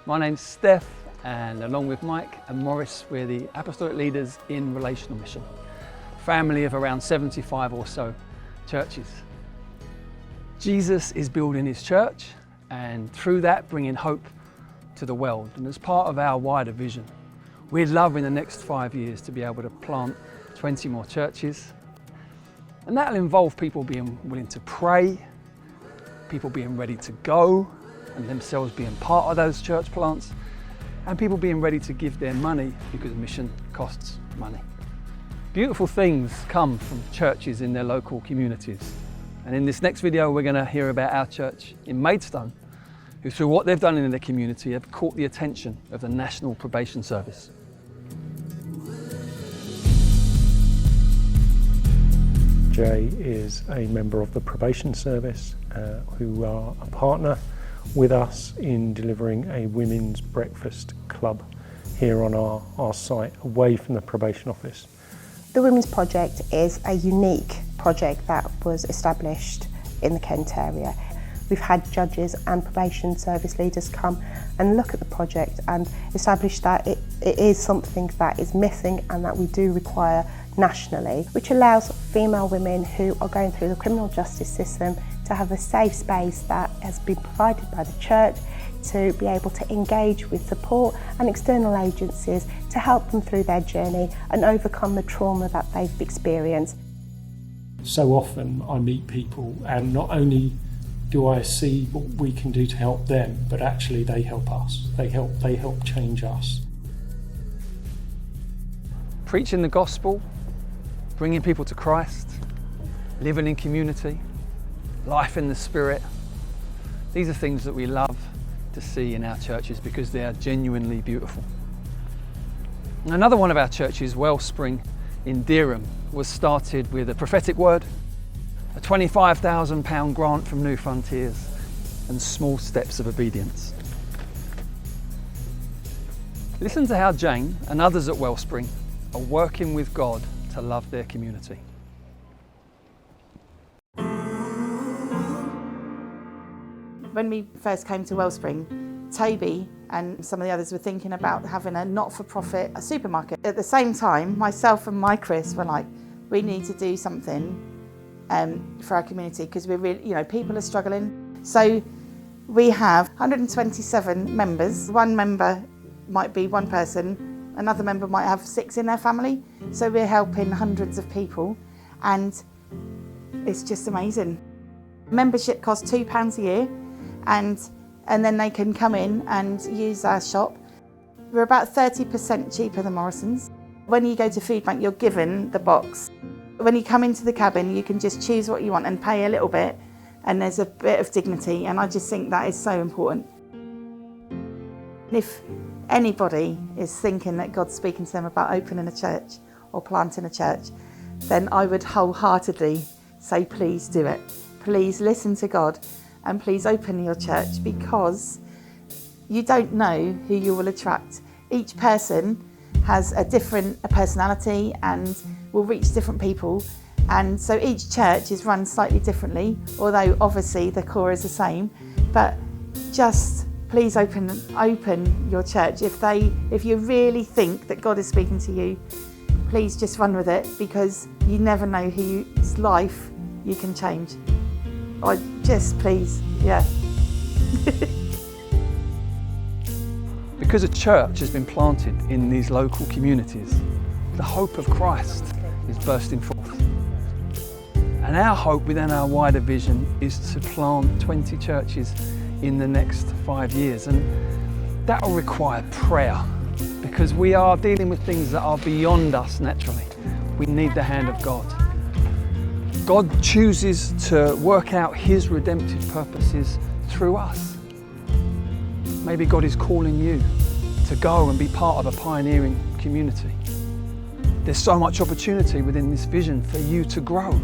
My name's Steph, and along with Mike and Maurice, we're the Apostolic Leaders in Relational Mission, family of around 75 or so churches. Jesus is building his church, and through that bringing hope to the world. And as part of our wider vision, we'd love in the next 5 years to be able to plant 20 more churches. And that'll involve people being willing to pray, people being ready to go and themselves being part of those church plants, and people being ready to give their money because mission costs money. Beautiful things come from churches in their local communities. And in this next video, we're going to hear about our church in Maidstone, who through what they've done in their community have caught the attention of the National Probation Service. Jay is a member of the Probation Service who are a partner with us in delivering a women's breakfast club here on our site away from the probation office. The Women's Project is a unique project that was established in the Kent area. We've had judges and probation service leaders come and look at the project and establish that it is something that is missing and that we do require nationally, which allows female women who are going through the criminal justice system to have a safe space that has been provided by the church to be able to engage with support and external agencies to help them through their journey and overcome the trauma that they've experienced. So often I meet people and not only do I see what we can do to help them, but actually they help us. They help change us. Preaching the gospel, bringing people to Christ, living in community, life in the Spirit. These are things that we love to see in our churches because they are genuinely beautiful. Another one of our churches, Wellspring in Dereham, was started with a prophetic word, a £25,000 grant from New Frontiers, and small steps of obedience. Listen to how Jane and others at Wellspring are working with God to love their community. When we first came to Wellspring, Toby and some of the others were thinking about having a not-for-profit supermarket. At the same time, myself and my Chris were like, we need to do something for our community because we're really, people are struggling. So we have 127 members. One member might be one person, another member might have 6 in their family. So we're helping hundreds of people and it's just amazing. Membership costs £2 a year. And then they can come in and use our shop. We're about 30% cheaper than Morrison's. When you go to Food Bank, you're given the box. When you come into the cabin, you can just choose what you want and pay a little bit, and there's a bit of dignity, and I just think that is so important. If anybody is thinking that God's speaking to them about opening a church or planting a church, then I would wholeheartedly say, please do it. Please listen to God. And please open your church because you don't know who you will attract. Each person has a different personality and will reach different people. And so each church is run slightly differently, although obviously the core is the same. But just please open your church. If you really think that God is speaking to you, please just run with it because you never know whose life you can change. Please, yeah. Because a church has been planted in these local communities, the hope of Christ is bursting forth. And our hope within our wider vision is to plant 20 churches in the next 5 years. And that will require prayer because we are dealing with things that are beyond us naturally. We need the hand of God. God chooses to work out his redemptive purposes through us. Maybe God is calling you to go and be part of a pioneering community. There's so much opportunity within this vision for you to grow.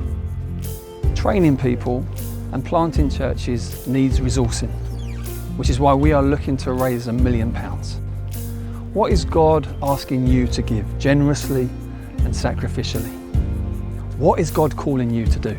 Training people and planting churches needs resourcing, which is why we are looking to raise £1 million. What is God asking you to give generously and sacrificially? What is God calling you to do?